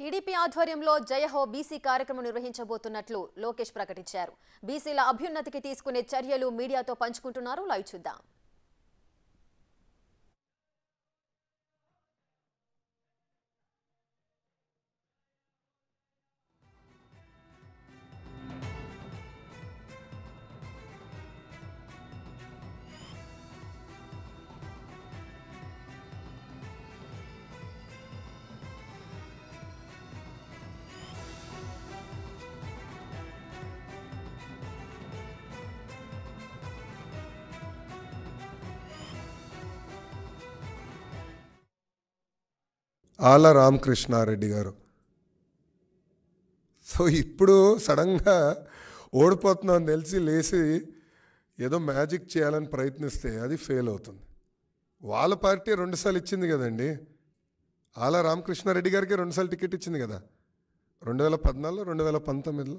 TDP ఆధ్వర్యంలో జయహో BC కార్యక్రమం నిర్వహించబోతున్నట్లు లోకేష్ ప్రకటించారు. బీసీల అభ్యున్నతికి తీసుకునే చర్యలు మీడియాతో పంచుకుంటున్నారు. లైవ్ చూద్దాం. ఆల రామకృష్ణారెడ్డి గారు. సో ఇప్పుడు సడన్గా ఓడిపోతున్నామని తెలిసి లేచి ఏదో మ్యాజిక్ చేయాలని ప్రయత్నిస్తే అది ఫెయిల్ అవుతుంది. వాళ్ళ పార్టీ 2 సార్లు ఇచ్చింది కదండి. ఆల రామకృష్ణారెడ్డి గారికి 2 సార్లు టికెట్ ఇచ్చింది కదా, 2014, 2019లో.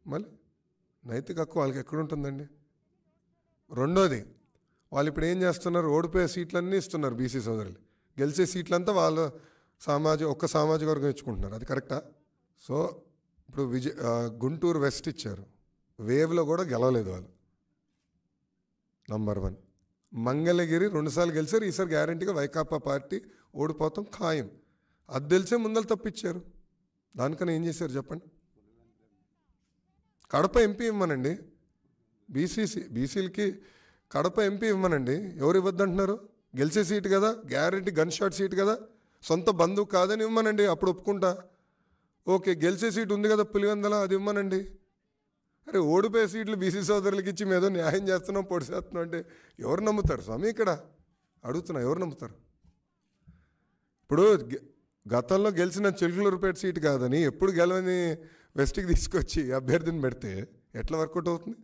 మళ్ళీ నైతిక హక్కు వాళ్ళకి ఎక్కడుంటుందండి? రెండోది, వాళ్ళు ఇప్పుడు ఏం చేస్తున్నారు? ఓడిపోయే సీట్లన్నీ ఇస్తున్నారు బీసీ సోదరులు. గెలిచే సీట్లంతా వాళ్ళ ఒక్క సామాజిక వర్గం ఇచ్చుకుంటున్నారు. అది కరెక్టా? సో ఇప్పుడు గుంటూరు వెస్ట్ ఇచ్చారు, వేవ్లో కూడా గెలవలేదు వాళ్ళు. నంబర్ 1. మంగళగిరి 2 సార్లు గెలిచారు, ఈసారి గ్యారంటీగా వైకాపా పార్టీ ఓడిపోతాం ఖాయం. అది తెలిసే ముందలు తప్పించారు. దానికన్నా ఏం చేశారు చెప్పండి? కడప ఎంపీ ఇవ్వమనండి. బీసీలకి కడప ఎంపీ ఇవ్వమనండి. ఎవరు ఇవ్వద్దంటున్నారు? గెలిచే సీటు కదా, గ్యారంటీ గన్ షాట్ సీట్ కదా, సొంత బంధువు కాదని ఇవ్వమనండి, అప్పుడు ఒప్పుకుంటా. ఓకే, గెలిచే సీటు ఉంది కదా పులివెందల, అది ఇవ్వమనండి. అరే ఓడిపోయే సీట్లు బీసీ సోదరులకి ఇచ్చి మేదో న్యాయం చేస్తున్నాం, పొడి చేస్తున్నాం అంటే ఎవరు నమ్ముతారు స్వామి? ఇక్కడ అడుగుతున్నా, ఎవరు నమ్ముతారు? ఇప్పుడు గతంలో గెలిచిన చిలుకలూరుపేట సీటు కాదని ఎప్పుడు గెలవని వెస్ట్కి తీసుకొచ్చి అభ్యర్థిని పెడితే ఎట్లా వర్కౌట్ అవుతుంది?